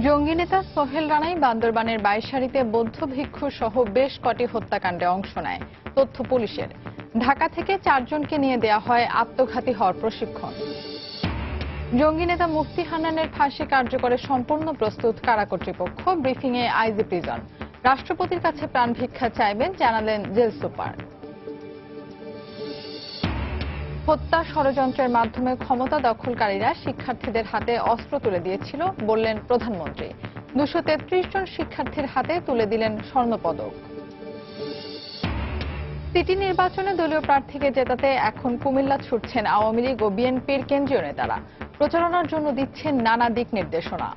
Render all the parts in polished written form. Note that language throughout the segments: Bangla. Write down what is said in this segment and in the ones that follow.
জঙ্গি নেতা সোহেল রানাই বান্দরবানের বাইশারীতে বৌদ্ধ ভিক্ষু সহ বেশ কটি হত্যাকাণ্ডে অংশ নেয়। তথ্য পুলিশের। ঢাকা থেকে 4 জনকে নিয়ে দেয়া হয় আত্মঘাতী হওয়ার প্রশিক্ষণ। জঙ্গি নেতা মুফতি হান্নানের ফাঁসি কার্যকরে সম্পূর্ণ প্রস্তুত কারা কর্তৃপক্ষ। ব্রিফিংয়ে আইজি প্রিজন। রাষ্ট্রপতির কাছে প্রাণ ভিক্ষা চাইবেন জানালেন জেল সুপার। হত্যা ষড়যন্ত্রের মাধ্যমে ক্ষমতা দখলকারীরা শিক্ষার্থীদের হাতে অস্ত্র তুলে দিয়েছিল বললেন প্রধানমন্ত্রী। 233 জন শিক্ষার্থীর হাতে তুলে দিলেন স্বর্ণপদক। সিটি নির্বাচনে দলীয় প্রার্থীকে জেতাতে এখন কুমিল্লা ছুটছেন আওয়ামী লীগ ও বিএনপির কেন্দ্রীয় নেতারা। প্রচারণার জন্য দিচ্ছেন নানা দিক নির্দেশনা।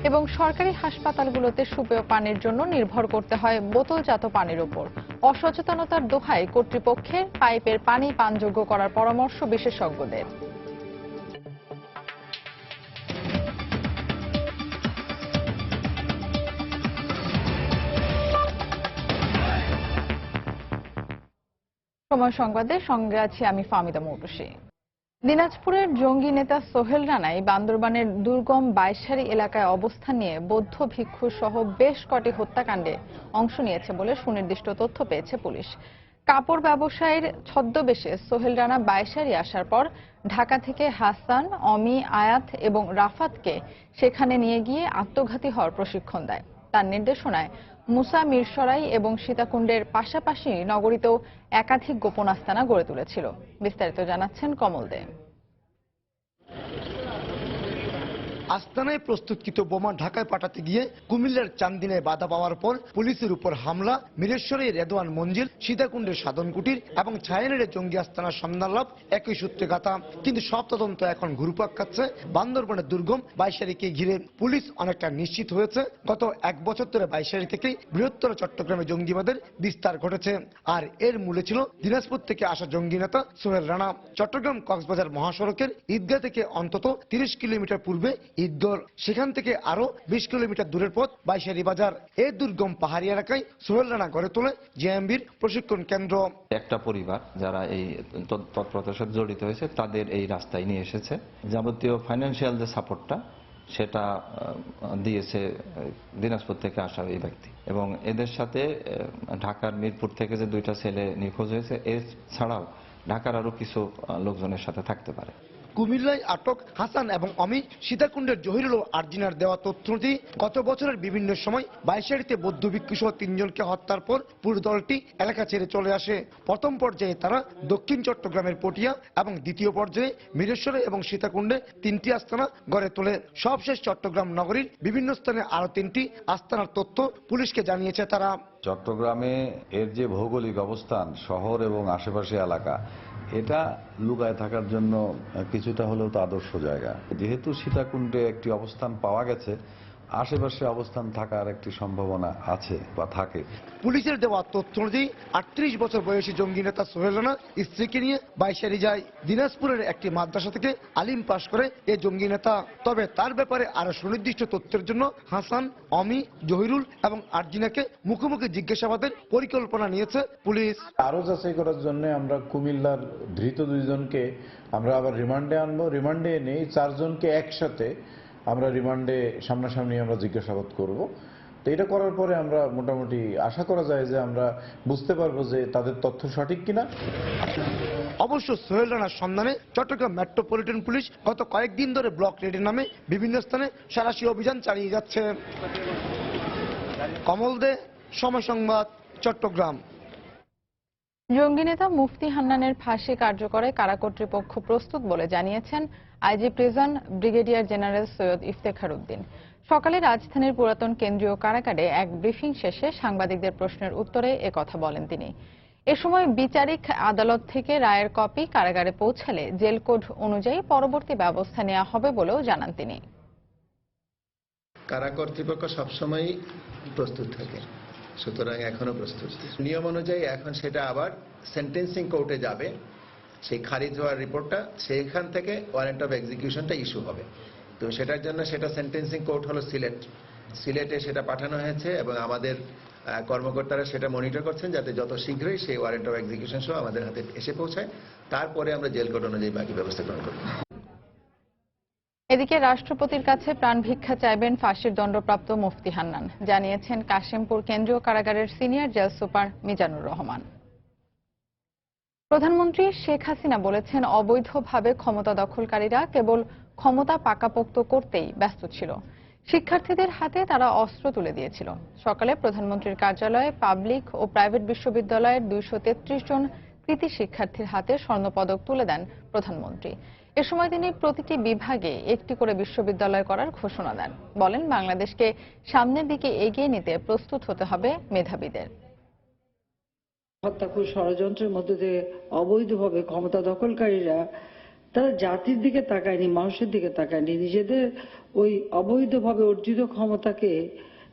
এবং সরকারি হাসপাতালগুলোতে সুপেয় পানির জন্য নির্ভর করতে হয় বোতলজাত পানির উপর। অসচেতনতার দোহায় কর্তৃপক্ষের পাইপের পানি পানযোগ্য করার পরামর্শ বিশেষজ্ঞদের। সময় সংবাদের সঙ্গে আছি আমি ফাহমিদা মৌটুসী। দিনাজপুরের জঙ্গি নেতা সোহেল রানাই বান্দরবানের দুর্গম বাইশারী এলাকায় অবস্থান নিয়ে বৌদ্ধ ভিক্ষু সহ বেশ কটি হত্যাকাণ্ডে অংশ নিয়েছে বলে সুনির্দিষ্ট তথ্য পেয়েছে পুলিশ। কাপড় ব্যবসায়ীর ছদ্মবেশে সোহেল রানা বাইশারী আসার পর ঢাকা থেকে হাসান, অমি, আয়াত এবং রাফাতকে সেখানে নিয়ে গিয়ে আত্মঘাতী হওয়ার প্রশিক্ষণ দেয়। তার নির্দেশনায় মুসা মিরসরাই এবং সীতাকুণ্ডের পাশাপাশি নগরীতেও একাধিক গোপন আস্তানা গড়ে তুলেছিল। বিস্তারিত জানাচ্ছেন কমল দে। আস্তানায় প্রস্তুতকৃত বোমা ঢাকায় পাঠাতে গিয়ে কুমিল্লার চান্দিনায় বাধা পাওয়ার পর পুলিশের উপর হামলা, মিরেশ্বরের রেদওয়ান মঞ্জিল, সীতাকুণ্ডের সাধন কুটির এবং ছায়ানের জঙ্গি আস্তানার সন্ধান লাভ একই সূত্রে গাথা। কিন্তু সব তদন্ত এখন ঘুরপাক খাচ্ছে বান্দরবানের দুর্গম বাইশারীকে ঘিরে। পুলিশ অনেকটা নিশ্চিত হয়েছে গত 1 বছর ধরে বাইশারী থেকেই বৃহত্তর চট্টগ্রামে জঙ্গিবাদের বিস্তার ঘটেছে। আর এর মূলে ছিল দিনাজপুর থেকে আসা জঙ্গি নেতা সোহেল রানা। চট্টগ্রাম কক্সবাজার মহাসড়কের ঈদগাহ থেকে অন্তত 30 কিলোমিটার পূর্বে ঈদগড়, সেখান থেকে আরো 20 কিলোমিটার দূরের পথ বাইশারী বাজার। এই দুর্গম পাহাড়ি এলাকায় সোহেল রানা গড়ে তোলে জেএমবির প্রশিক্ষণ কেন্দ্র। একটা পরিবার যারা এই তৎপরতার সাথে জড়িত হয়েছে তাদের এই রাস্তায় নিয়ে এসেছে। যাবতীয় ফাইন্যান্সিয়াল যে সাপোর্টটা সেটা দিয়েছে দিনাজপুর থেকে আসা এই ব্যক্তি। এবং এদের সাথে ঢাকার মিরপুর থেকে যে 2টা ছেলে নিখোঁজ হয়েছে এছাড়াও ঢাকার আরো কিছু লোকজনের সাথে থাকতে পারে। কুমিল্লায় আটক হাসান এবং অমি, সীতাকুণ্ডের জহিরুল ও আরজিনার দেওয়া তথ্য অনুযায়ী গত বছরের বিভিন্ন সময় বাইশারীতে বৌদ্ধ ভিক্ষু সহ 3 জনকে হত্যার পর পুরো দলটি এলাকা ছেড়ে চলে আসে। প্রথম পর্যায়ে তারা দক্ষিণ চট্টগ্রামের পটিয়া এবং দ্বিতীয় পর্যায়ে মিরেশ্বরে এবং সীতাকুণ্ডে 3টি আস্তানা গড়ে তোলে। সবশেষ চট্টগ্রাম নগরীর বিভিন্ন স্থানে আরো 3টি আস্তানার তথ্য পুলিশকে জানিয়েছে তারা। চট্টগ্রামে এর যে ভৌগোলিক অবস্থান, শহর এবং আশেপাশে এলাকা, এটা লুকায় থাকার জন্য কিছুটা হলেও তো আদর্শ জায়গা। যেহেতু সীতাকুণ্ডে একটি অবস্থান পাওয়া গেছে, আশেপাশে অবস্থান থাকার একটি সম্ভাবনা আছে বা থাকে। পুলিশের দেওয়া তথ্য অনুযায়ী 38 বছর বয়সী জঙ্গি নেতা সোহেল রানা স্ত্রীকে নিয়ে বাইশারী যায়। দিনাজপুরের একটি মাদ্রাসা থেকে আলিম পাশ করে এই জঙ্গি নেতা। তবে তার ব্যাপারে আরো সুনির্দিষ্ট তথ্যের জন্য হাসান, অমি, জহিরুল এবং আরজিনাকে মুখোমুখি জিজ্ঞাসাবাদের পরিকল্পনা নিয়েছে পুলিশ। আরো যাচাই করার জন্য আমরা কুমিল্লার ধৃত 2 জনকে আমরা আবার রিমান্ডে আনবো। রিমান্ডে এনে 4 জনকে একসাথে আমরা রিমান্ডে সামনাসামনি আমরা জিজ্ঞাসাবাদ করব। তো এটা করার পরে আমরা মোটামুটি আশা করা যায় যে আমরা বুঝতে পারবো যে তাদের তথ্য সঠিক কিনা। অবশ্য সোহেল রানার সন্ধানে চট্টগ্রাম মেট্রোপলিটন পুলিশ গত কয়েকদিন ধরে ব্লক রেডের নামে বিভিন্ন স্থানে সাঁড়াশি অভিযান চালিয়ে যাচ্ছে। কমল দে, সময় সংবাদ, চট্টগ্রাম। জঙ্গি নেতা মুফতি হান্নানের ফাঁসি কার্যকরে কারা কর্তৃপক্ষ প্রস্তুত বলে জানিয়েছেন IG prison brigadier general Syed Iftekhar Uddin. সকালে রাজধানীর পুরাতন কেন্দ্রীয় কারাগারে এক ব্রিফিং শেষে সাংবাদিকদের প্রশ্নের উত্তরে একথা বলেন তিনি। এ সময় বিচারিক আদালত থেকে রায়ের কপি কারাগারে পৌঁছালে জেল কোড অনুযায়ী পরবর্তী ব্যবস্থা নেওয়া হবে বলেও জানান তিনি। কারা কর্তৃপক্ষ সবসময়ই প্রস্তুত থাকে, সুতরাং এখনো প্রস্তুত। নিয়ম অনুযায়ী এখন সেটা আবার সেন্টেন্সিং কোর্টে যাবে। সেই খারিজ হওয়ার রিপোর্টটা সেইখান থেকে ওয়ারেন্ট অফ এক্সিকিউশনটা ইস্যু হবে। তো সেটার জন্য সেটা সেন্টেন্সিং কোর্ট হলো সিলেটে সেটা পাঠানো হয়েছে এবং আমাদের কর্মকর্তারা সেটা মনিটর করছেন যাতে যত শীঘ্রই সেই ওয়ারেন্ট অফ এক্সিকিউশন সহ আমাদের হাতে এসে পৌঁছায়। তারপরে আমরা জেল কোড অনুযায়ী বাকি ব্যবস্থা গ্রহণ করব। এদিকে রাষ্ট্রপতির কাছে প্রাণ ভিক্ষা চাইবেন ফাঁসির দণ্ডপ্রাপ্ত মুফতি হান্নান, জানিয়েছেন কাশিমপুর কেন্দ্রীয় কারাগারের senior jail super Mizanur Rahman. প্রধানমন্ত্রী শেখ হাসিনা বলেছেন, অবৈধভাবে ক্ষমতা দখলকারীরা কেবল ক্ষমতা পাকাপোক্ত করতেই ব্যস্ত ছিল। শিক্ষার্থীদের হাতে তারা অস্ত্র তুলে দিয়েছিল। সকালে প্রধানমন্ত্রীর কার্যালয়ে পাবলিক ও প্রাইভেট বিশ্ববিদ্যালয়ের 233 জন কৃতি শিক্ষার্থীর হাতে স্বর্ণপদক তুলে দেন প্রধানমন্ত্রী। এ সময় তিনি প্রতিটি বিভাগে একটি করে বিশ্ববিদ্যালয় করার ঘোষণা দেন। বলেন, বাংলাদেশকে সামনের দিকে এগিয়ে নিতে প্রস্তুত হতে হবে মেধাবীদের। হত্যাকুর ষড়যন্ত্রের মধ্যে দিয়ে অবৈধভাবে ক্ষমতা দখলকারীরা তারা জাতির দিকে তাকায়নি, মানুষের দিকে তাকায়নি, নিজেদের ওই অবৈধভাবে অর্জিত ক্ষমতাকে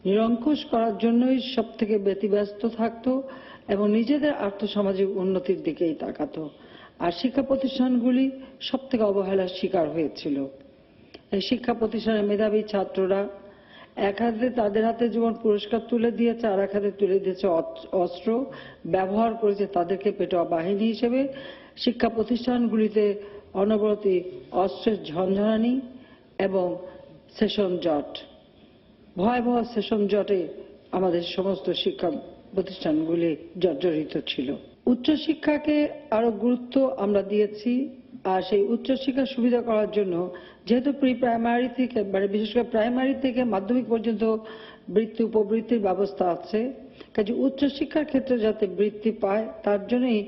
নিরঙ্কুশ করার জন্যই সব থেকে ব্যতিব্যস্ত থাকতো এবং নিজেদের আর্থসামাজিক উন্নতির দিকেই তাকাতো। আর শিক্ষা প্রতিষ্ঠানগুলি সব থেকে অবহেলার শিকার হয়েছিল। এই শিক্ষা প্রতিষ্ঠানের মেধাবী ছাত্ররা এক হাতে তাদের হাতে যেমন পুরস্কার তুলে দিয়েছে, আর এক হাতে তুলে দিয়েছে অস্ত্র, ব্যবহার করেছে তাদেরকে পেটোয়া বাহিনী হিসেবে। শিক্ষা প্রতিষ্ঠানগুলিতে অনবরত অস্ত্রের ঝনঝনানি এবং সেশন জট, ভয়াবহ সেশন জটে আমাদের সমস্ত শিক্ষা প্রতিষ্ঠানগুলি জর্জরিত ছিল। উচ্চশিক্ষাকে আরো গুরুত্ব আমরা দিয়েছি, আর সেই উচ্চশিক্ষার সুবিধা করার জন্য যেহেতু প্রি প্রাইমারি থেকে বিশেষ করে প্রাইমারি থেকে মাধ্যমিক পর্যন্ত বৃত্তি উপবৃত্তির ব্যবস্থা আছে, কাজে উচ্চশিক্ষার ক্ষেত্রে যাতে বৃত্তি পায় তার জন্যই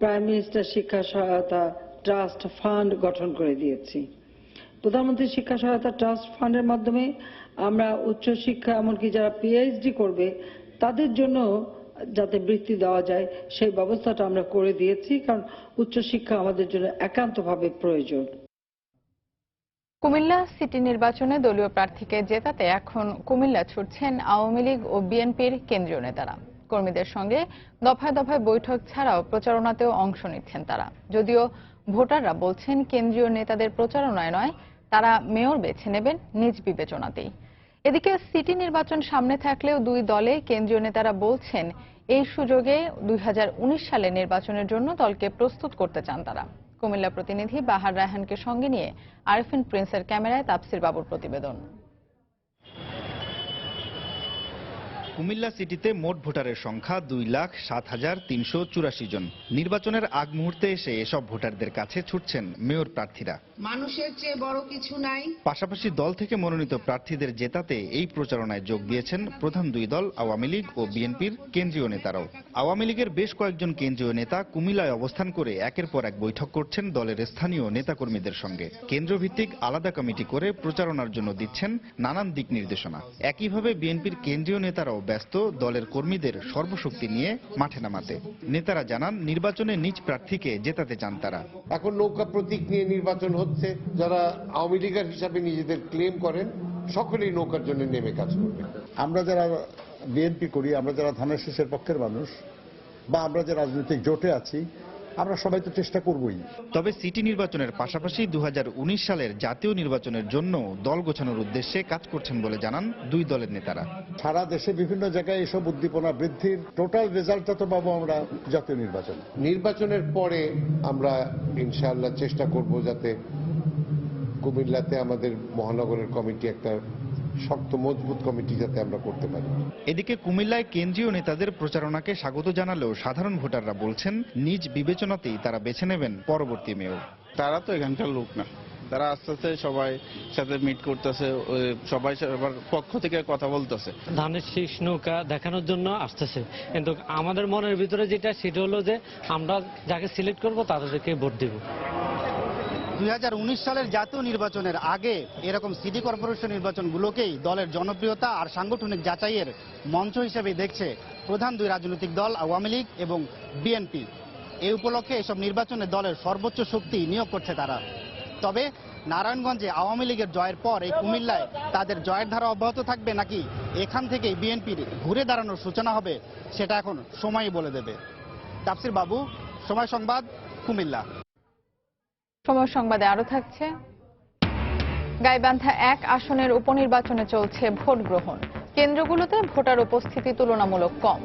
প্রাইম মিনিস্টার শিক্ষা সহায়তা ট্রাস্ট ফান্ড গঠন করে দিয়েছি। প্রধানমন্ত্রী শিক্ষা সহায়তা ট্রাস্ট ফান্ডের মাধ্যমে আমরা উচ্চশিক্ষা এমনকি যারা পিএইচডি করবে তাদের জন্য যাতে বৃত্তি দেওয়া যায় সেই ব্যবস্থাটা আমরা করে দিয়েছি, কারণ উচ্চশিক্ষা আমাদের জন্য একান্তভাবে প্রয়োজন। কুমিল্লা সিটি নির্বাচনে দলীয় প্রার্থীকে জেতাতে এখন কুমিল্লা ছুটছেন আওয়ামী লীগ ও বিএনপির কেন্দ্রীয় নেতারা। কর্মীদের সঙ্গে দফায় দফায় বৈঠক ছাড়াও প্রচারণাতেও অংশ নিচ্ছেন তারা। যদিও ভোটাররা বলছেন, কেন্দ্রীয় নেতাদের প্রচারণায় নয়, তারা মেয়র বেছে নেবেন নিজ বিবেচনাতেই। এদিকে সিটি নির্বাচন সামনে থাকলেও দুই দলে কেন্দ্রীয় নেতারা বলছেন, এই সুযোগে 2019 সালের নির্বাচনের জন্য দলকে প্রস্তুত করতে চান তারা। কুমিল্লা প্রতিনিধি বাহার রায়হানকে সঙ্গে নিয়ে আরেফিন প্রিন্সের ক্যামেরায় তাফসির বাবুর প্রতিবেদন। কুমিল্লা সিটিতে মোট ভোটারের সংখ্যা 2,07,384 জন। নির্বাচনের আগ মুহূর্তে এসে এসব ভোটারদের কাছে ছুটছেন মেয়র প্রার্থীরা। মানুষের চেয়ে বড় কিছু নাই। পাশাপাশি দল থেকে মনোনীত প্রার্থীদের জেতাতে এই প্রচারণায় যোগ দিয়েছেন প্রধান দুই দল আওয়ামী লীগ ও বিএনপির কেন্দ্রীয় নেতারাও। আওয়ামী লীগের বেশ কয়েকজন কেন্দ্রীয় নেতা কুমিল্লায় অবস্থান করে একের পর এক বৈঠক করছেন দলের স্থানীয় নেতাকর্মীদের সঙ্গে। কেন্দ্রভিত্তিক আলাদা কমিটি করে প্রচারণার জন্য দিচ্ছেন নানান দিক নির্দেশনা। একইভাবে বিএনপির কেন্দ্রীয় নেতারাও ব্যস্ত দলের কর্মীদের সর্বশক্তি নিয়ে মাঠে নামাতে। নেতারা জানান, নির্বাচনে নিজ প্রার্থীকে জেতাতে চান তারা। এখন নৌকা প্রতীক নিয়ে নির্বাচন হচ্ছে, যারা আওয়ামী লীগের হিসাবে নিজেদের ক্লেম করেন সকলেই নৌকার জন্য নেমে কাজ করবে। আমরা যারা বিএনপি করি, আমরা যারা ধানের শীষের পক্ষের মানুষ, বা আমরা যে রাজনৈতিক জোটে আছি, আমরা সবাই তো চেষ্টা করবই। তবে সিটি নির্বাচনের পাশাপাশি 2019 সালের জাতীয় নির্বাচনের জন্য দল গোছানোর উদ্দেশ্যে কাজ করছেন বলে জানান দুই দলের নেতারা। সারা দেশে বিভিন্ন জায়গায় এসব উদ্দীপনা বৃদ্ধির টোটাল রেজাল্টটা তো পাবো আমরা জাতীয় নির্বাচন। নির্বাচনের পরে আমরা ইনশাআল্লাহ চেষ্টা করব যাতে কুমিল্লাতে আমাদের মহানগরের কমিটি একটা শক্ত মজবুত কমিটি যাতে আমরা করতে পারি। এদিকে কুমিল্লায় কেন্দ্রীয় নেতাদের প্রচারণাকে স্বাগত জানালেও সাধারণ ভোটাররা বলছেন, নিজ বিবেচনাতেই তারা বেছে নেবেন পরবর্তী মেয়র। তারা তো এখানকার লোক না, তারা আস্তে আস্তে সবাই সাথে মিট করতেছে, সবাই সবার পক্ষ থেকে কথা বলতেছে। ধানের শীষ নৌকা দেখানোর জন্য আসতেছে, কিন্তু আমাদের মনের ভিতরে যেটা সেটা হলো যে আমরা যাকে সিলেক্ট করব তাদেরকে ভোট দেব। 2019 সালের জাতীয় নির্বাচনের আগে এরকম সিটি কর্পোরেশন নির্বাচনগুলোকেই দলের জনপ্রিয়তা আর সাংগঠনিক যাচাইয়ের মঞ্চ হিসেবে দেখছে প্রধান দুই রাজনৈতিক দল আওয়ামী লীগ এবং বিএনপি। এই উপলক্ষে এসব নির্বাচনে দলের সর্বোচ্চ শক্তি নিয়োগ করছে তারা। তবে নারায়ণগঞ্জে আওয়ামী লীগের জয়ের পর এই কুমিল্লায় তাদের জয়ের ধারা অব্যাহত থাকবে নাকি এখান থেকেই বিএনপির ঘুরে দাঁড়ানোর সূচনা হবে, সেটা এখন সময়ই বলে দেবে। তাফসির বাবু, সময় সংবাদ, কুমিল্লা। সময় সংবাদে আরো থাকছে, গাইবান্ধা 1 আসনের উপনির্বাচনে চলছে ভোট গ্রহণ। কেন্দ্রগুলোতে ভোটার উপস্থিতি তুলনামূলক কম।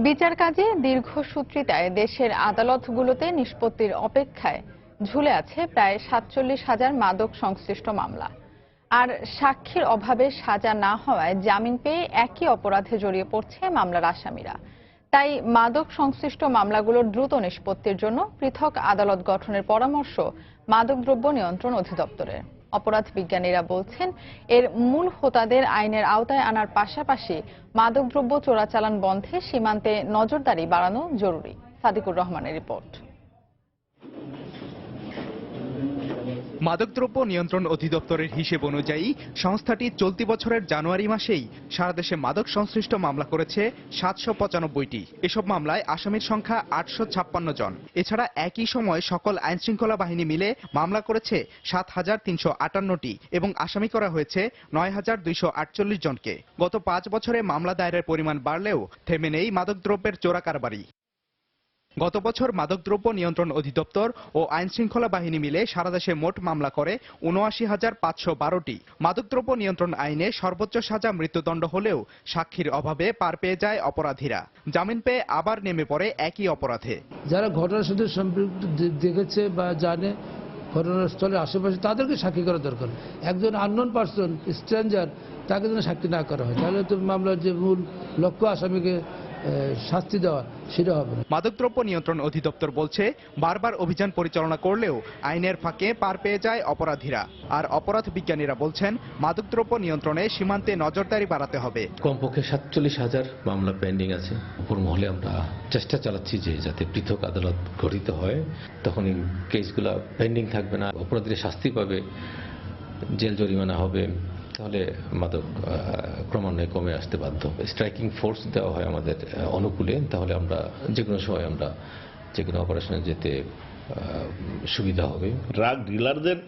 বিচার কাজে দীর্ঘসূত্রিতায় দেশের আদালতগুলোতে নিষ্পত্তির অপেক্ষায় ঝুলে আছে প্রায় 47,000 মাদক সংশ্লিষ্ট মামলা। আর সাক্ষীর অভাবে সাজা না হওয়ায় জামিন পেয়ে একই অপরাধে জড়িয়ে পড়ছে মামলার আসামিরা। তাই মাদক সংশ্লিষ্ট মামলাগুলোর দ্রুত নিষ্পত্তির জন্য পৃথক আদালত গঠনের পরামর্শ মাদকদ্রব্য নিয়ন্ত্রণ অধিদপ্তরের। অপরাধ বিজ্ঞানীরা বলছেন, এর মূল হোতাদের আইনের আওতায় আনার পাশাপাশি মাদকদ্রব্য চোরাচালান বন্ধে সীমান্তে নজরদারি বাড়ানো জরুরি। সাদিকুর রহমানের রিপোর্ট। মাদকদ্রব্য নিয়ন্ত্রণ অধিদপ্তরের হিসেব অনুযায়ী সংস্থাটি চলতি বছরের জানুয়ারি মাসেই সারা দেশে মাদক সংশ্লিষ্ট মামলা করেছে 795টি। এসব মামলায় আসামির সংখ্যা 856 জন। এছাড়া একই সময় সকল আইনশৃঙ্খলা বাহিনী মিলে মামলা করেছে 7,358টি এবং আসামি করা হয়েছে 9,248 জনকে। গত 5 বছরে মামলা দায়েরের পরিমাণ বাড়লেও থেমে নেই মাদকদ্রব্যের চোরা কারবারি। গত বছর মাদকদ্রব্য নিয়ন্ত্রণ অধিদপ্তর ও আইনশৃঙ্খলা বাহিনী মিলে সারা দেশে মোট মামলা করে ৭৯,৫১২টি। মাদকদ্রব্য নিয়ন্ত্রণ আইনে সর্বোচ্চ সাজা মৃত্যুদণ্ড হলেও সাক্ষীর অভাবে পার পেয়ে যায় অপরাধীরা। জামিন পেয়ে আবার নেমে পড়ে একই অপরাধে। যারা ঘটনার সাথে সম্পৃক্ত দেখেছে বা জানে ঘটনাস্থলের আশেপাশে, তাদেরকে সাক্ষী করা দরকার। একজন আননোন পার্সন, স্ট্রেঞ্জার, তাকে যেন সাক্ষী না করা হয়, তাহলে তো মামলার যে মূল লক্ষ্য আসামিকে শাস্তি দেওয়া, সেটা হবে না। মাদকদ্রব্য নিয়ন্ত্রণ অধিদপ্তর বলছে, বারবার অভিযান পরিচালনা করলেও আইনের ফাঁকে পার পেয়ে যায় অপরাধীরা। আর অপরাধ বিজ্ঞানীরা বলছেন, মাদকদ্রব্য নিয়ন্ত্রণে সীমান্তে নজরদারি বাড়াতে হবে। কমপক্ষে 47,000 মামলা পেন্ডিং আছে। উপর মহলে আমরা চেষ্টা চালাচ্ছি যে যাতে পৃথক আদালত গঠিত হয়, তখন এই কেসগুলো পেন্ডিং থাকবে না, অপরাধীরা শাস্তি পাবে, জেল জরিমানা হবে, তাহলে মাদক ক্রমান্বয়ে কমে আসতে বাধ্য। স্ট্রাইকিং ফোর্স দেওয়া হয় আমাদের অনুকূলে, তাহলে আমরা যে কোনো সময় আমরা যে কোনো অপারেশনে যেতে সুবিধা হবে। ড্রাগ ডিলারদের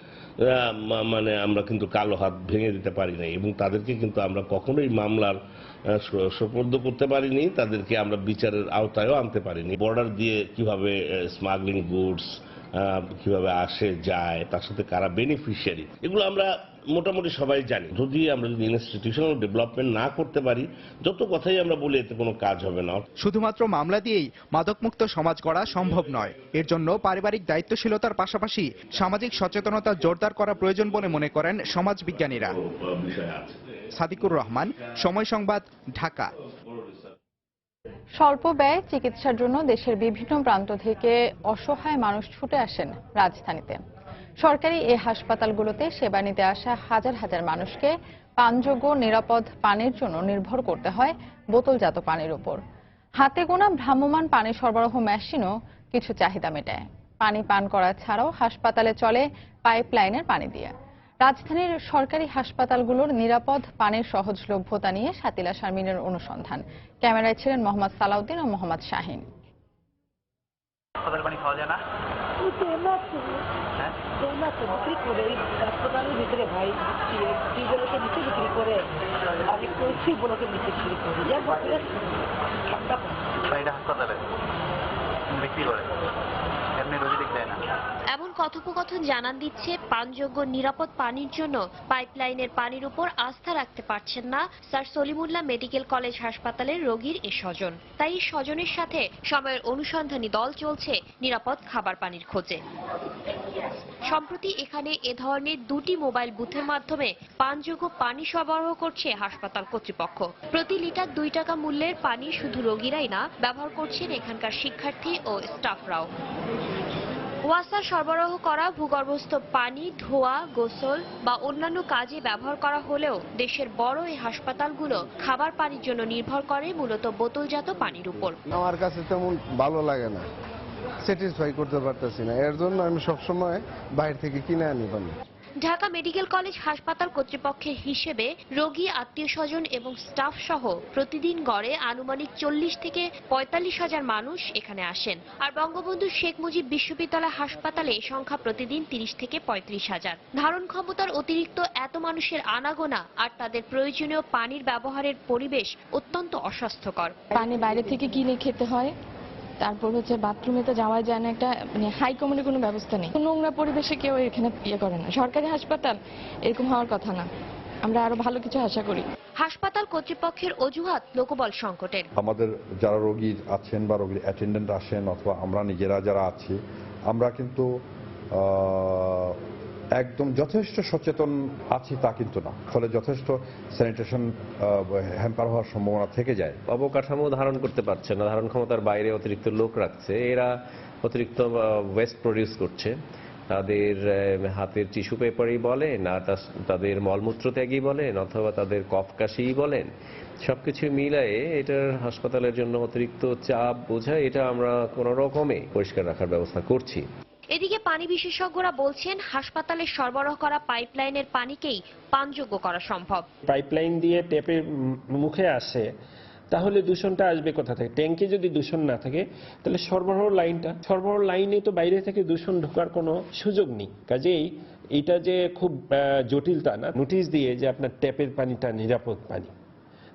মানে আমরা কিন্তু কালো হাত ভেঙে দিতে পারি নাই এবং তাদেরকে কিন্তু আমরা কখনোই মামলার সোপর্দ করতে পারিনি, তাদেরকে আমরা বিচারের আওতায়ও আনতে পারিনি। বর্ডার দিয়ে কিভাবে স্মাগলিং গুডস কিভাবে আসে যায়, তার সাথে কারা বেনিফিশিয়ারি, এগুলো আমরা মোটামুটি সবাই জানি। যদি আমরা ইনস্টিটিউশনাল ডেভেলপমেন্ট না করতে পারি, যত কথাই আমরা বলি, এতে কোনো কাজ হবে না। শুধুমাত্র মামলা দিয়েই মাদকমুক্ত সমাজ গড়া সম্ভব নয়। এর জন্য পারিবারিক দায়িত্বশীলতার পাশাপাশি সামাজিক সচেতনতা জোরদার করা প্রয়োজন বলে মনে করেন সমাজ বিজ্ঞানীরা। সাদিকুর রহমান, সময় সংবাদ, ঢাকা। স্বল্প ব্যয়ে চিকিৎসার জন্য দেশের বিভিন্ন প্রান্ত থেকে অসহায় মানুষ ছুটে আসেন রাজধানীতে। সরকারি এই হাসপাতালগুলোতে সেবা নিতে আসা হাজার হাজার মানুষকে পানযোগ্য নিরাপদ পানির জন্য নির্ভর করতে হয় বোতলজাত পানির উপর। হাতে গোনা ভ্রাম্যমাণ পানি সরবরাহ মেশিনও কিছু চাহিদা মেটায়। পানি পান করা ছাড়াও হাসপাতালে চলে পাইপলাইনের পানি দিয়ে। রাজধানীর সরকারি হাসপাতালগুলোর নিরাপদ পানির সহজলভ্যতা নিয়ে সাতিলা শারমিনের অনুসন্ধান। ক্যামেরায় ছিলেন মোহাম্মদ সালাউদ্দিন ও মোহাম্মদ শাহিন। পানি খাওয়া যায় না, হাসপাতালের ভিতরে ভাই টিউবওয়েলকে নিচে বিক্রি করে, অনেক টিউবওয়েলকে নিচে বিক্রি করে, ঠান্ডা পানি হাসপাতালে বিক্রি করে, এমনি রোগী দেখতে না। এমন কথোপকথন জানান দিচ্ছে পানযোগ্য নিরাপদ পানির জন্য পাইপলাইনের পানির উপর আস্থা রাখতে পারছেন না স্যার সলিমুল্লাহ মেডিকেল কলেজ হাসপাতালের রোগীর এ স্বজন। তাই স্বজনের সাথে সময়ের অনুসন্ধানী দল চলছে নিরাপদ খাবার পানির খোঁজে। সম্প্রতি এখানে এ ধরনের 2টি মোবাইল বুথের মাধ্যমে পানযোগ্য পানি সরবরাহ করছে হাসপাতাল কর্তৃপক্ষ। প্রতি লিটার 2 টাকা মূল্যের পানি শুধু রোগীরাই না, ব্যবহার করছেন এখানকার শিক্ষার্থী ও স্টাফরাও। ওয়াসা সরবরাহ করা ভূগর্ভস্থ পানি ধোয়া, গোসল বা অন্যান্য কাজে ব্যবহার করা হলেও দেশের বড় এই হাসপাতালগুলো খাবার পানির জন্য নির্ভর করে মূলত বোতলজাত পানির উপর। আমার কাছে তেমন ভালো লাগে না, স্যাটিসফাই করতে পারতেছি না, এর জন্য আমি সবসময় বাইরে থেকে কিনে আনি পানি। ঢাকা মেডিকেল কলেজ হাসপাতাল কর্তৃপক্ষের হিসেবে রোগী, আত্মীয় স্বজন এবং স্টাফ সহ প্রতিদিন গড়ে আনুমানিক 40 থেকে 45 হাজার মানুষ এখানে আসেন। আর বঙ্গবন্ধু শেখ মুজিব বিশ্ববিদ্যালয় হাসপাতালে এই সংখ্যা প্রতিদিন 30 থেকে 35 হাজার। ধারণ ক্ষমতার অতিরিক্ত এত মানুষের আনাগোনা আর তাদের প্রয়োজনীয় পানির ব্যবহারের পরিবেশ অত্যন্ত অস্বাস্থ্যকর। পানি বাইরে থেকে কিনে খেতে হয়, তারপর হচ্ছে বাথরুমে তো যাওয়া যায় না, একটা হাই কমনের কোনো ব্যবস্থা নেই। নোংরা পরিবেশে কেউ এখানে করে না। সরকারি হাসপাতাল এরকম হওয়ার কথা না, আমরা আরো ভালো কিছু আশা করি। হাসপাতাল কর্তৃপক্ষের অজুহাত লোকবল সংকটের। আমাদের যারা রোগী আছেন বা রোগীর অ্যাটেন্ডেন্ট আসেন অথবা আমরা নিজেরা যারা আছি, আমরা কিন্তু একদম যথেষ্ট সচেতন আছি তা কিন্তু না, ফলে যথেষ্ট স্যানিটেশন হ্যাম্পার হওয়ার সম্ভাবনা থেকে যায়। অবকাঠামো ধারণ করতে পারছে না, ধারণ ক্ষমতার বাইরে অতিরিক্ত লোক রাখছে, এরা অতিরিক্ত ওয়েস্ট প্রডিউস করছে। তাদের হাতের টিস্যু পেপারই বলেন, আর তাদের মলমূত্র ত্যাগই বলেন, অথবা তাদের কফ কাশিই বলেন, সবকিছু মিলায়ে এটার হাসপাতালের জন্য অতিরিক্ত চাপ বোঝা, এটা আমরা কোনো রকমে পরিষ্কার রাখার ব্যবস্থা করছি। এদিকে পানি বিশেষজ্ঞরা বলছেন হাসপাতালে সরবরাহ করা পাইপলাইনের পানিকেই পানযোগ্য করা সম্ভব। পাইপলাইন দিয়ে ট্যাপের মুখে আসে, তাহলে দূষণটা আসবে কোথা থেকে? ট্যাঙ্কে যদি দূষণ না থাকে তাহলে সরবরাহ লাইনে তো বাইরে থেকে দূষণ ঢোকার কোনো সুযোগ নেই। কাজেই এটা যে খুব জটিলতা না, নোটিশ দিয়ে যে আপনার ট্যাপের পানিটা নিরাপদ পানি,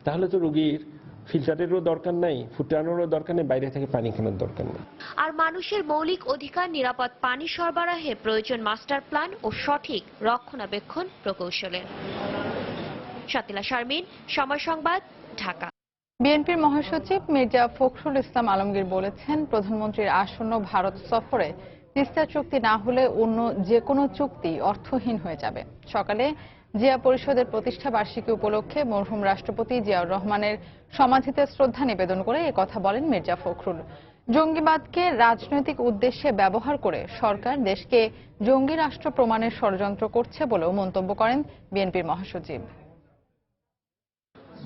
তাহলে তো রোগীর ফিল্টারেরও দরকার নাই, ফুটানোরও দরকার নেই, বাইরে থেকে পানি কেনার দরকার নেই। আর মানুষের মৌলিক অধিকার নিরাপদ পানি সরবরাহে প্রয়োজন মাস্টার প্ল্যান ও সঠিক রক্ষণাবেক্ষণ প্রকৌশলের। শাতিলা শারমিন, সময় সংবাদ, ঢাকা। বিএনপির মহাসচিব মির্জা ফখরুল ইসলাম আলমগীর বলেছেন, প্রধানমন্ত্রীর আসন্ন ভারত সফরে তিস্তা চুক্তি না হলে অন্য যে কোনো চুক্তি অর্থহীন হয়ে যাবে। সকালে জিয়া পরিষদের প্রতিষ্ঠা বার্ষিকী উপলক্ষে মরহুম রাষ্ট্রপতি জিয়াউর রহমানের সমাধিতে শ্রদ্ধা নিবেদন করে একথা বলেন মির্জা ফখরুল। জঙ্গিবাদকে রাজনৈতিক উদ্দেশ্যে ব্যবহার করে সরকার দেশকে জঙ্গি রাষ্ট্র প্রমাণের ষড়যন্ত্র করছে বলেও মন্তব্য করেন বিএনপির মহাসচিব।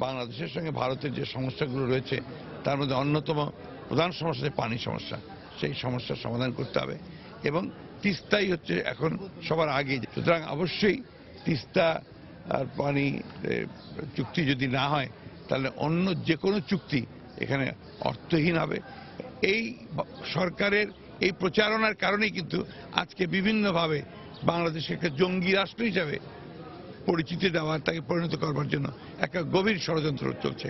বাংলাদেশের সঙ্গে ভারতের যে সমস্যাগুলো রয়েছে তার মধ্যে অন্যতম প্রধান সমস্যা পানি সমস্যা, সেই সমস্যার সমাধান করতে হবে এবং তিস্তাই হচ্ছে এখন সবার আগে। সুতরাং অবশ্যই তিস্তা আর পানি চুক্তি যদি না হয় তাহলে অন্য যে কোনো চুক্তি এখানে অর্থহীন হবে। এই সরকারের এই প্রচারণার কারণেই কিন্তু আজকে বিভিন্নভাবে বাংলাদেশকে একটা জঙ্গি রাষ্ট্র হিসাবে পরিচিতি দেওয়ার, তাকে পরিণত করবার জন্য একটা গভীর ষড়যন্ত্র চলছে।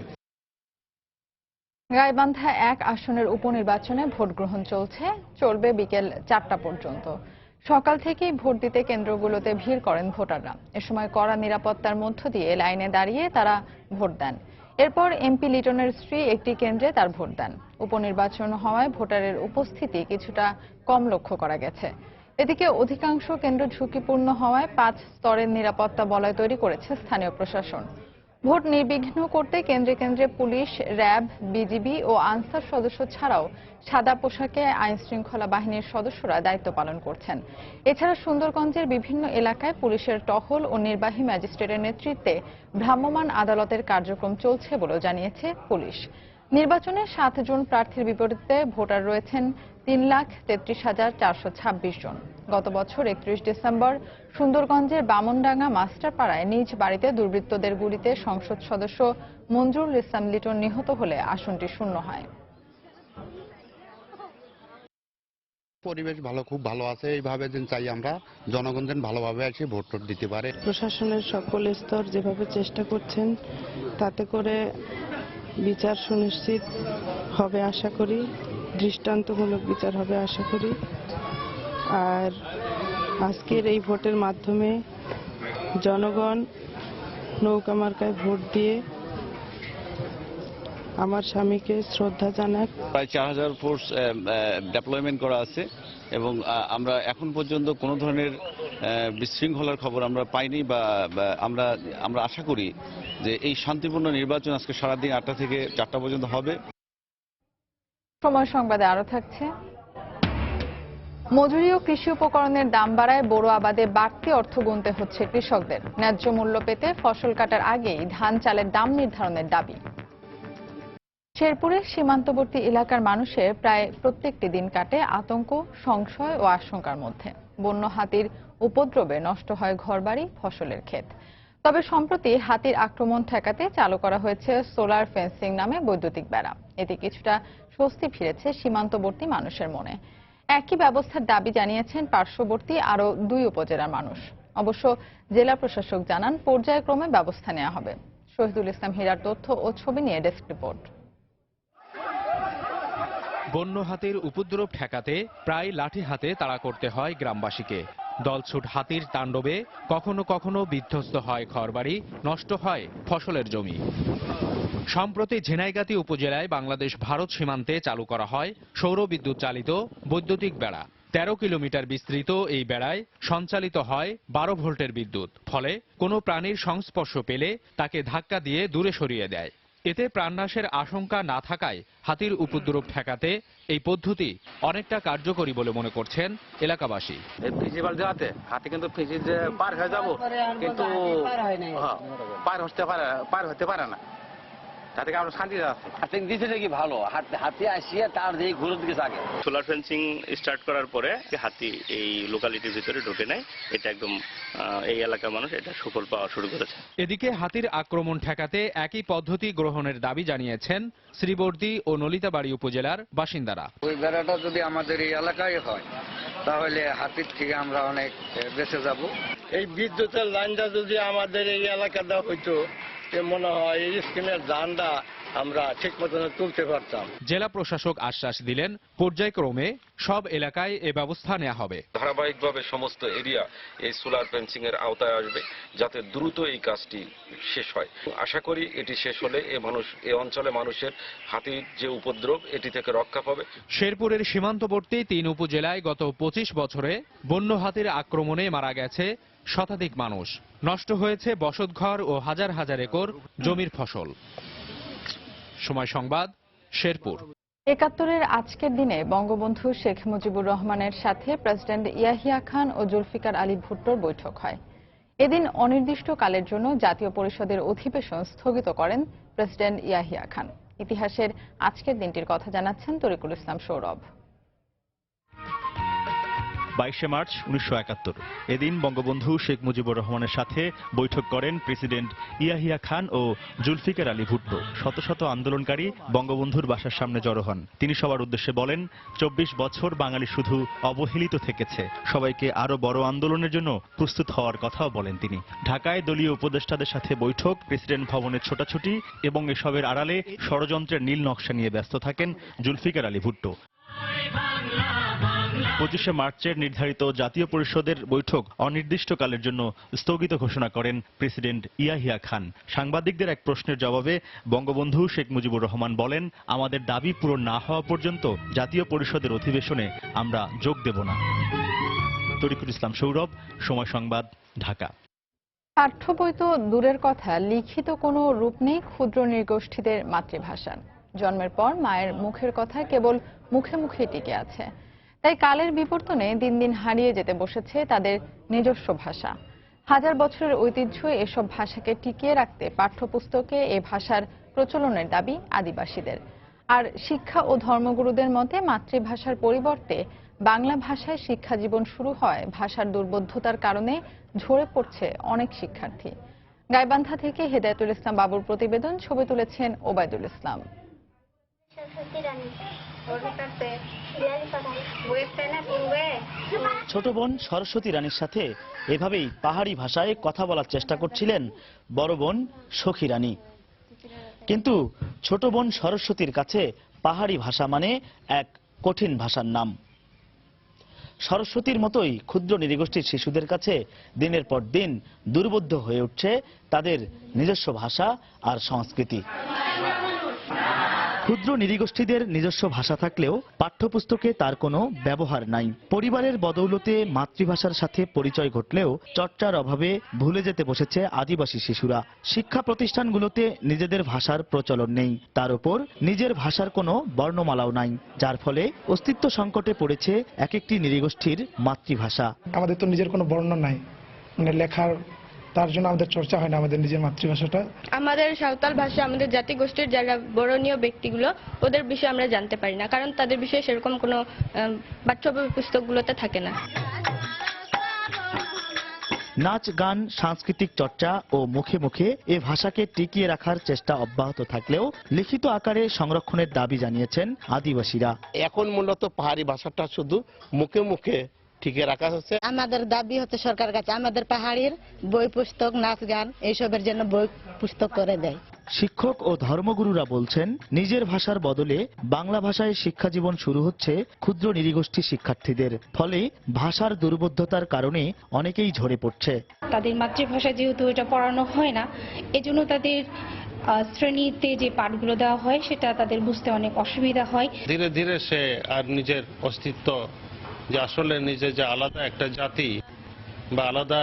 গাইবান্ধা 1 আসনের উপনির্বাচনে ভোট গ্রহণ চলবে বিকেল 4টা পর্যন্ত। সকাল থেকেই ভোট দিতে কেন্দ্রগুলোতে ভিড় করেন ভোটাররা। এ সময় কড়া নিরাপত্তার মধ্য দিয়ে লাইনে দাঁড়িয়ে তারা ভোট দেন। এরপর এমপি লিটনের স্ত্রী একটি কেন্দ্রে তার ভোট দেন। উপনির্বাচন হওয়ায় ভোটারের উপস্থিতি কিছুটা কম লক্ষ্য করা গেছে। এদিকে অধিকাংশ কেন্দ্র ঝুঁকিপূর্ণ হওয়ায় 5 স্তরের নিরাপত্তা বলয় তৈরি করেছে স্থানীয় প্রশাসন। ভোট নির্বিঘ্ন করতে কেন্দ্রে কেন্দ্রে পুলিশ, র্যাব, বিজিবি ও আনসার সদস্য ছাড়াও সাদা পোশাকে আইন শৃঙ্খলা বাহিনীর সদস্যরা দায়িত্ব পালন করছেন। এছাড়া সুন্দরগঞ্জের বিভিন্ন এলাকায় পুলিশের টহল ও নির্বাহী ম্যাজিস্ট্রেটের নেতৃত্বে ভ্রাম্যমাণ আদালতের কার্যক্রম চলছে বলেও জানিয়েছে পুলিশ। নির্বাচনে 7 জন প্রার্থীর বিপরীতে ভোটার রয়েছেন 3,33,426 জন। গত বছর 31 ডিসেম্বর সুন্দরগঞ্জের বামনডাঙ্গা মাস্টারপাড়ায় নিজ বাড়িতে দুর্বৃত্তদের গুলিতে সংসদ সদস্য মঞ্জুরুল ইসলাম লিটন নিহত হলে আসনটি শূন্য হয়। পরিবেশ খুব ভালো আছে, এইভাবে যেন চাই আমরা জনগণ যেন ভালোভাবে এসে ভোট দিতে পারে। প্রশাসনের সকল স্তর যেভাবে চেষ্টা করছেন তাতে করে বিচার সুনিশ্চিত হবে আশা করি, দৃষ্টান্তমূলক বিচার হবে আশা করি। আর আজকের এই ভোটের মাধ্যমে জনগণ নৌকা মার্কায় ভোট দিয়ে আমার স্বামীকে শ্রদ্ধা জানাক। প্রায় 4000 ফোর্স ডেপ্লয়মেন্ট করা আছে এবং আমরা এখন পর্যন্ত কোনো ধরনের বিশৃঙ্খলার খবর আমরা পাইনি বা আমরা আশা করি যে এই শান্তিপূর্ণ নির্বাচন আজকে সারাদিন 8টা থেকে 4টা পর্যন্ত হবে। সময় সংবাদে আরো থাকছে, মজুরি ও কৃষি উপকরণের দাম বাড়ায় বোরো আবাদে বাড়তি অর্থ গুনতে হচ্ছে কৃষকদের। ন্যায্য মূল্য পেতে ফসল কাটার আগেই ধান চালের দাম নির্ধারণের দাবি। শেরপুরের সীমান্তবর্তী এলাকার মানুষের প্রায় প্রত্যেকটি দিন কাটে আতঙ্ক, সংশয় ও আশঙ্কার মধ্যে। বন্য হাতির উপদ্রবে নষ্ট হয় ঘরবাড়ি, ফসলের ক্ষেত। তবে সম্প্রতি হাতির আক্রমণ ঠেকাতে চালু করা হয়েছে সোলার ফেন্সিং নামে বৈদ্যুতিক বেড়া। এতে কিছুটা স্বস্তি ফিরেছে সীমান্তবর্তী মানুষের মনে। একই ব্যবস্থার দাবি জানিয়েছেন পার্শ্ববর্তী আরও 2 উপজেলার মানুষ। অবশ্য জেলা প্রশাসক জানান পর্যায়ক্রমে ব্যবস্থা নেওয়া হবে। শহীদুল ইসলাম হীরার তথ্য ও ছবি নিয়ে ডেস্ক রিপোর্ট। বন্য হাতির উপদ্রব ঠেকাতে প্রায় লাঠি হাতে তাড়া করতে হয় গ্রামবাসীকে। দলছুট হাতির তাণ্ডবে কখনো কখনো বিধ্বস্ত হয় ঘরবাড়ি, নষ্ট হয় ফসলের জমি। সম্প্রতি ঝিনাইগাতী উপজেলায় বাংলাদেশ ভারত সীমান্তে চালু করা হয় সৌর বিদ্যুৎ চালিত বৈদ্যুতিক বেড়া। 13 কিলোমিটার বিস্তৃত এই বেড়ায় সঞ্চালিত হয় 12 ভোল্টের বিদ্যুৎ। ফলে কোনো প্রাণীর সংস্পর্শ পেলে তাকে ধাক্কা দিয়ে দূরে সরিয়ে দেয়। এতে প্রাণনাশের আশঙ্কা না থাকায় হাতির উপদ্রব ঠেকাতে এই পদ্ধতি অনেকটা কার্যকরী বলে মনে করছেন এলাকাবাসী। হাতি কিন্তু পার হয়ে যাব, কিন্তু পার হতে পারে না, তাতে আমরা শান্তি আছে। দিচ্ছে কি ভালো, হাতি আসিয়ে তার দিয়ে ঘুরে দিকে থাকে। সোলার ফেন্সিং স্টার্ট করার পরে হাতি এই লোকালিটির ভিতরে ঢুকে নেয়। এটা একদম এই এলাকার মানুষ এটা সুফল পাওয়া শুরু করেছে। এদিকে হাতির আক্রমণ ঠেকাতে একই পদ্ধতি গ্রহণের দাবি জানিয়েছেন শ্রীবর্দী ও নলিতাবাড়ী উপজেলার বাসিন্দারা। ওই বেড়াটা যদি আমাদের এই এলাকায় হয় তাহলে হাতির থেকে আমরা অনেক বেঁচে যাব। এই বিদ্যুতের লাইনটা যদি আমাদের এই এলাকাটা হইতো, মনে হয় এই স্কিমের দানটা আমরা ঠিক মতন তুলতে পারতাম। জেলা প্রশাসক আশ্বাস দিলেন, পর্যায়ক্রমে সব এলাকায় এ ব্যবস্থা নেওয়া হবে। ধারাবাহিকভাবে সমস্ত এরিয়া এই সোলার ফেন্সিং এর আওতায় আসবে, যাতে দ্রুত এই কাজটি শেষ হয়। আশা করি এটি শেষ হলে এই অঞ্চলে মানুষের হাতির যে উপদ্রব এটি থেকে রক্ষা পাবে। শেরপুরের সীমান্তবর্তী 3 উপজেলায় গত 25 বছরে বন্য হাতির আক্রমণে মারা গেছে শতাধিক মানুষ। নষ্ট হয়েছে বসতঘর ও হাজার হাজার একর জমির ফসল। সময় সংবাদ, শেরপুর। ৭১-এর আজকের দিনে বঙ্গবন্ধু শেখ মুজিবুর রহমানের সাথে প্রেসিডেন্ট ইয়াহিয়া খান ও জুলফিকার আলী ভুট্টোর বৈঠক হয়। এদিন অনির্দিষ্টকালের জন্য জাতীয় পরিষদের অধিবেশন স্থগিত করেন প্রেসিডেন্ট ইয়াহিয়া খান। ইতিহাসের আজকের দিনটির কথা জানাচ্ছেন তরিকুল ইসলাম সৌরভ। 22শে মার্চ 1971 এদিন বঙ্গবন্ধু শেখ মুজিবুর রহমানের সাথে বৈঠক করেন প্রেসিডেন্ট ইয়াহিয়া খান ও জুলফিকার আলী ভুট্টো। শত শত আন্দোলনকারী বঙ্গবন্ধুর বাসার সামনে জড়ো হন। তিনি সবার উদ্দেশ্যে বলেন, 24 বছর বাঙালি শুধু অবহেলিত থেকেছে, সবাইকে আরো বড় আন্দোলনের জন্য প্রস্তুত হওয়ার কথাও বলেন তিনি। ঢাকায় দলীয় উপদেষ্টাদের সাথে বৈঠক, প্রেসিডেন্ট ভবনের ছোটাছুটি এবং এসবের আড়ালে ষড়যন্ত্রের নীল নকশা নিয়ে ব্যস্ত থাকেন জুলফিকার আলী ভুট্টো। 25শে মার্চের নির্ধারিত জাতীয় পরিষদের বৈঠক অনির্দিষ্টকালের জন্য স্থগিত ঘোষণা করেন প্রেসিডেন্ট ইয়াহিয়া খান। সাংবাদিকদের এক প্রশ্নের জবাবে বঙ্গবন্ধু শেখ মুজিবুর রহমান বলেন, আমাদের দাবি পূরণ না হওয়া পর্যন্ত জাতীয় পরিষদের অধিবেশনে আমরা যোগ দেব না। তরিকুল ইসলাম সৌরভ, সময় সংবাদ, ঢাকা। পাঠ্য বই তো দূরের কথা, লিখিত কোনো রূপ নেই ক্ষুদ্র নৃগোষ্ঠীদের মাতৃভাষার। জন্মের পর মায়ের মুখের কথা কেবল মুখে মুখে টিকে আছে। তাই কালের বিবর্তনে দিন দিন হারিয়ে যেতে বসেছে তাদের নিজস্ব ভাষা। হাজার বছরের ঐতিহ্য এসব ভাষাকে টিকিয়ে রাখতে পাঠ্যপুস্তকে এ ভাষার প্রচলনের দাবি আদিবাসীদের। আর শিক্ষা ও ধর্মগুরুদের মতে মাতৃভাষার পরিবর্তে বাংলা ভাষায় শিক্ষা জীবন শুরু হয় ভাষার দুর্বোধ্যতার কারণে ঝরে পড়ছে অনেক শিক্ষার্থী। গাইবান্ধা থেকে হেদায়েতুল ইসলাম বাবুর প্রতিবেদন, ছবি তুলেছেন ওবায়দুল ইসলাম। ছোট বোন সরস্বতী রানীর সাথে এভাবেই পাহাড়ি ভাষায় কথা বলার চেষ্টা করছিলেন বড় বোন সখী রানী। কিন্তু ছোট বোন সরস্বতীর কাছে পাহাড়ি ভাষা মানে এক কঠিন ভাষার নাম। সরস্বতীর মতোই ক্ষুদ্র নৃগোষ্ঠীর শিশুদের কাছে দিনের পর দিন দুর্বোধ্য হয়ে উঠছে তাদের নিজস্ব ভাষা আর সংস্কৃতি। ক্ষুদ্র নৃগোষ্ঠীদের নিজস্ব ভাষা থাকলেও পাঠ্যপুস্তকে তার কোনো ব্যবহার নাই। পরিবারের বদৌলতে মাতৃভাষার সাথে পরিচয় ঘটলেও চর্চার অভাবে ভুলে যেতে বসেছে আদিবাসী শিশুরা। শিক্ষা প্রতিষ্ঠানগুলোতে নিজেদের ভাষার প্রচলন নেই, তার উপর নিজের ভাষার কোনো বর্ণমালাও নাই, যার ফলে অস্তিত্ব সংকটে পড়েছে এক একটি নৃগোষ্ঠীর মাতৃভাষা। আমাদের তো নিজের কোনো বর্ণ নাই, মানে লেখার, তার জন্য আমাদের চর্চা হয় না আমাদের নিজের মাতৃভাষাটা। আমাদের সাঁওতাল ভাষা, আমাদের জাতিগোষ্ঠীর যারা বরণীয় ব্যক্তিগুলো, ওদের বিষয়ে আমরা জানতে পারি না, কারণ তাদের বিষয়ে সেরকম কোনো পাঠ্য পুস্তকগুলোতে থাকে না। নাচ, গান, সাংস্কৃতিক চর্চা ও মুখে মুখে এ ভাষাকে টিকিয়ে রাখার চেষ্টা অব্যাহত থাকলেও লিখিত আকারে সংরক্ষণের দাবি জানিয়েছেন আদিবাসীরা। এখন মূলত পাহাড়ি ভাষাটা শুধু মুখে মুখে টিকে রাখা হচ্ছে। আমাদের দাবি হচ্ছে সরকারের কাছে আমাদের পাহাড়ির বই পুস্তক, নাচ গান এইসবের জন্য বই পুস্তক করে দেয়। শিক্ষক ও ধর্মগুরুরা বলছেন, নিজের ভাষার বদলে বাংলা ভাষায় শিক্ষা জীবন শুরু হচ্ছে ক্ষুদ্র নৃগোষ্ঠী শিক্ষার্থীদের। ফলে ভাষার দুর্বোধ্যতার কারণে অনেকেই ঝরে পড়ছে। তাদের মাতৃভাষা যেহেতু এটা পড়ানো হয় না, এজন্য তাদের শ্রেণীতে যে পাঠগুলো দেওয়া হয় সেটা তাদের বুঝতে অনেক অসুবিধা হয়। ধীরে ধীরে সে আর নিজের অস্তিত্ব যে আসলে নিজে যে আলাদা একটা জাতি বা আলাদা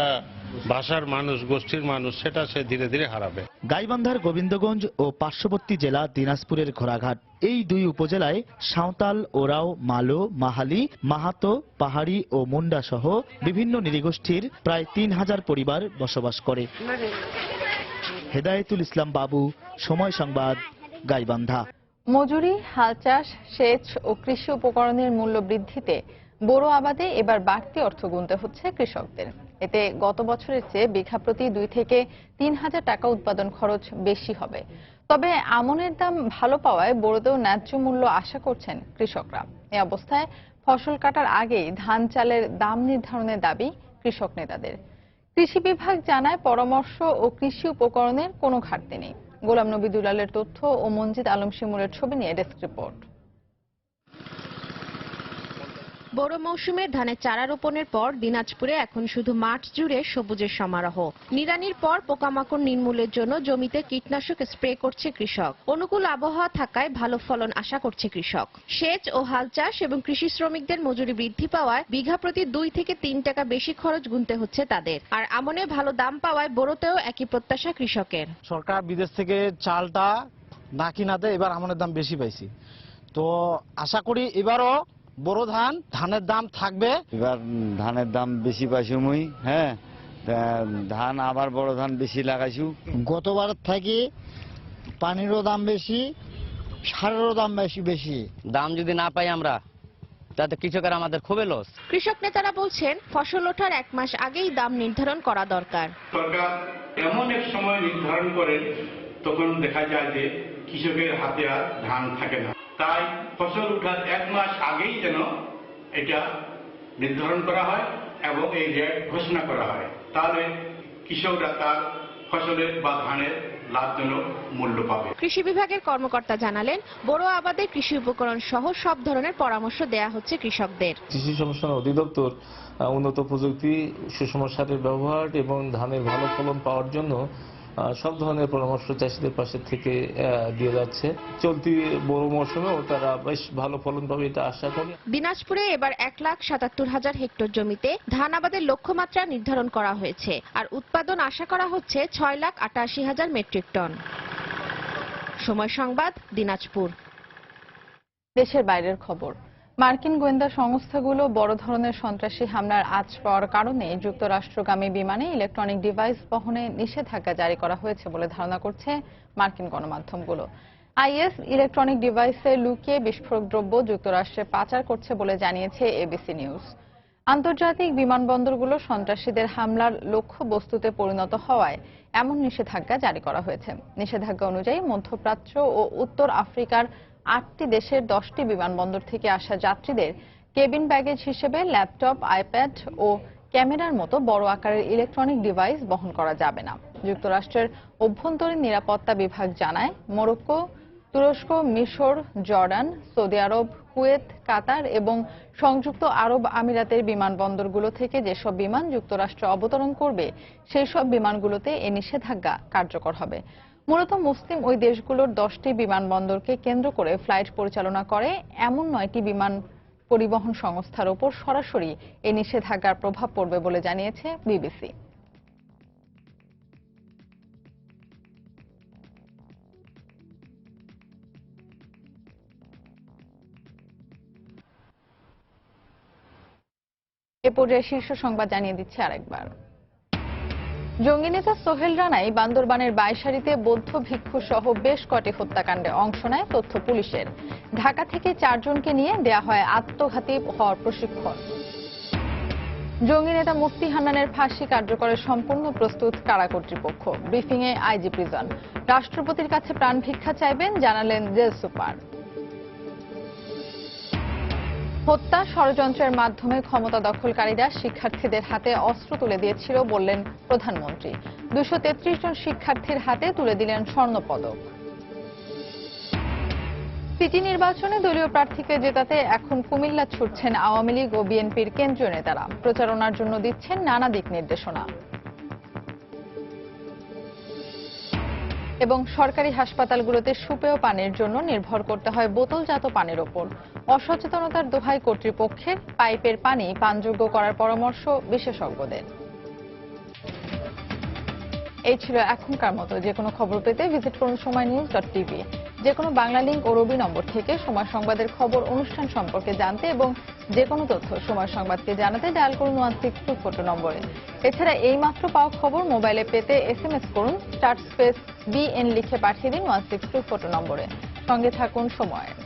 ভাষার মানুষ, গোষ্ঠীর মানুষ, সেটা সে ধীরে ধীরে হারাবে। গাইবান্ধার গোবিন্দগঞ্জ ও পার্শ্ববর্তী জেলা দিনাজপুরের ঘোড়াঘাট, এই দুই উপজেলায় সাঁওতাল, ওরাও, মালো, মাহালি, মাহাতো, পাহাড়ি ও মুন্ডা সহ বিভিন্ন নৃগোষ্ঠীর প্রায় 3000 পরিবার বসবাস করে। হেদায়েতুল ইসলাম বাবু, সময় সংবাদ, গাইবান্ধা। মজুরি, হাল চাষ, সেচ ও কৃষি উপকরণের মূল্য বৃদ্ধিতে বোরো আবাদে এবার বাড়তি অর্থ গুনতে হচ্ছে কৃষকদের। এতে গত বছরের চেয়ে বিঘা প্রতি 2 থেকে 3000 টাকা উৎপাদন খরচ বেশি হবে। তবে আমনের দাম ভালো পাওয়ায় বোরোতেও ন্যায্য মূল্য আশা করছেন কৃষকরা। এ অবস্থায় ফসল কাটার আগেই ধান চালের দাম নির্ধারণের দাবি কৃষক নেতাদের। কৃষি বিভাগ জানায় পরামর্শ ও কৃষি উপকরণের কোনো ঘাটতি নেই। গোলাম নবী দুলালের তথ্য ও মঞ্জিদ আলম শিমুলের ছবি নিয়ে ডেস্ক রিপোর্ট। বোরো মৌসুমের ধানের চারা রোপণের পর দিনাজপুরে এখন শুধু মাঠ জুড়ে সবুজের সমারোহ। নিড়ানির পর পোকামাকড় নির্মূলের জন্য জমিতে কীটনাশক স্প্রে করছে কৃষক। অনুকূল আবহাওয়া থাকায় ভালো ফলন আশা করছে কৃষক। সেচ ও হাল চাষ এবং কৃষি শ্রমিকদের মজুরি বৃদ্ধি পাওয়ায় বিঘা প্রতি 2 থেকে 3 টাকা বেশি খরচ গুনতে হচ্ছে তাদের। আর আমনে ভালো দাম পাওয়ায় বোরোতেও একই প্রত্যাশা কৃষকের। সরকার বিদেশ থেকে চালটা না কিনাতে এবার আমনের দাম বেশি পাইছি, তো আশা করি এবারও বড় ধানের দাম থাকবে। এবার ধানের দাম বেশি পাইছি মুই, হ্যাঁ, ধান আবার বড় ধান বেশি লাগাইছু। গতবার থেকে পানিরও দাম বেশি, সারেরও দাম বেশি। দাম যদি না পাই আমরা, তাতে কৃষকের আমাদের খুবই লস। কৃষক নেতারা বলছেন ফসল ওঠার 1 মাস আগেই দাম নির্ধারণ করা দরকার। সরকার এমন এক সময় নির্ধারণ করে তখন দেখা যায় যে কৃষকের হাতে আর ধান থাকে না। তাই ফসল ওঠার 1 মাস আগেই যেন এটা নির্ধারণ করা হয় এবং এই রেট ঘোষণা করা হয়, তাহলে কৃষকরা তার ফসলের বা ধানের লাভজনক মূল্য পাবে। কৃষি বিভাগের কর্মকর্তা জানালেন বোরো আবাদে কৃষি উপকরণ সহ সব ধরনের পরামর্শ দেয়া হচ্ছে কৃষকদের। কৃষি সম্প্রসারণ অধিদপ্তর উন্নত প্রযুক্তি, সুষম সারের ব্যবহার এবং ধানের ভালো ফলন পাওয়ার জন্য সব ধরনের পরামর্শ চাষিদের পাশে থেকে দিয়ে যাচ্ছে। চলতি বড় মৌসুমেও তারা বেশ ভালো ফলন পাবে এটা আশা করি। দিনাজপুরে এবার 1,77,000 হেক্টর জমিতে ধান আবাদের লক্ষ্যমাত্রা নির্ধারণ করা হয়েছে, আর উৎপাদন আশা করা হচ্ছে 6,88,000 মেট্রিক টন। সময় সংবাদ, দিনাজপুর। দেশের বাইরের খবর। মার্কিন গোয়েন্দা সংস্থাগুলো বড় ধরনের সন্ত্রাসী হামলার আঁচ পাওয়ার কারণে যুক্তরাষ্ট্রগামী বিমানে ইলেকট্রনিক ডিভাইস বহনে নিষেধাজ্ঞা জারি করা হয়েছে বলে ধারণা করছে মার্কিন গণমাধ্যমগুলো। আইএস ইলেকট্রনিক ডিভাইসে লুকিয়ে বিস্ফোরক দ্রব্য যুক্তরাষ্ট্রে পাচার করছে বলে জানিয়েছে এবিসি নিউজ। আন্তর্জাতিক বিমানবন্দরগুলো সন্ত্রাসীদের হামলার লক্ষ্যবস্তুতে পরিণত হওয়ায় এমন নিষেধাজ্ঞা জারি করা হয়েছে। নিষেধাজ্ঞা অনুযায়ী মধ্যপ্রাচ্য ও উত্তর আফ্রিকার 8টি দেশের 10টি বিমানবন্দর থেকে আসা যাত্রীদের কেবিন ব্যাগেজ হিসেবে ল্যাপটপ, আইপ্যাড ও ক্যামেরার মতো বড় আকারের ইলেকট্রনিক ডিভাইস বহন করা যাবে না। যুক্তরাষ্ট্রের অভ্যন্তরীণ নিরাপত্তা বিভাগ জানায়, মরক্কো, তুরস্ক, মিশর, জর্ডান, সৌদি আরব, কুয়েত, কাতার এবং সংযুক্ত আরব আমিরাতের বিমানবন্দরগুলো থেকে যেসব বিমান যুক্তরাষ্ট্রে অবতরণ করবে সেই সব বিমানগুলোতে এ নিষেধাজ্ঞা কার্যকর হবে। মূলত মুসলিম ওই দেশগুলোর 10টি বিমানবন্দরকে কেন্দ্র করে ফ্লাইট পরিচালনা করে এমন 9টি বিমান পরিবহন সংস্থার ওপর সরাসরি এই নিষেধাজ্ঞার প্রভাব পড়বে বলে জানিয়েছে বিবিসি। এ পর্যায়ে শীর্ষ সংবাদ জানিয়ে দিচ্ছে আরেকবার। জঙ্গি নেতা সোহেল রানাই বান্দরবানের বাইশারীতে বৌদ্ধ ভিক্ষু সহ বেশ কটি হত্যাকাণ্ডে অংশ নেয় তথ্য পুলিশের। ঢাকা থেকে 4 জনকে নিয়ে দেয়া হয় আত্মঘাতী হওয়ার প্রশিক্ষণ। জঙ্গি নেতা মুফতি হান্নানের ফাঁসি কার্যকরের সম্পূর্ণ প্রস্তুত কারা কর্তৃপক্ষ। ব্রিফিংয়ে আইজি প্রিজন। রাষ্ট্রপতির কাছে প্রাণ ভিক্ষা চাইবেন, জানালেন জেল সুপার। হত্যা ষড়যন্ত্রের মাধ্যমে ক্ষমতা দখলকারীরা শিক্ষার্থীদের হাতে অস্ত্র তুলে দিয়েছিল বললেন প্রধানমন্ত্রী। 233 জন শিক্ষার্থীর হাতে তুলে দিলেন স্বর্ণপদক। সিটি নির্বাচনে দলীয় প্রার্থীকে জেতাতে এখন কুমিল্লা ছুটছেন আওয়ামী লীগ ও বিএনপির কেন্দ্রীয় নেতারা। প্রচারণার জন্য দিচ্ছেন নানা দিক নির্দেশনা। এবং সরকারি হাসপাতালগুলোতে সুপেয় পানির জন্য নির্ভর করতে হয় বোতলজাত পানির ওপর। অসচেতনতার দোহাই কর্তৃপক্ষের, পাইপের পানি পানযোগ্য করার পরামর্শ বিশেষজ্ঞদের। এই ছিল এখনকার মতো। যে কোনো খবর পেতে ভিজিট করুন সময়নিউজ.টিভি। যে কোনো বাংলা লিংক ও রবি নম্বর থেকে সময় সংবাদের খবর, অনুষ্ঠান সম্পর্কে জানতে এবং যে কোনো তথ্য সময় সংবাদকে জানাতে ডায়াল করুন 16242 নম্বরে। এছাড়া এই মাত্র পাওয়া খবর মোবাইলে পেতে SMS করুন *BN লিখে পাঠিয়ে দিন 16242 নম্বরে। সঙ্গে থাকুন সময়ের।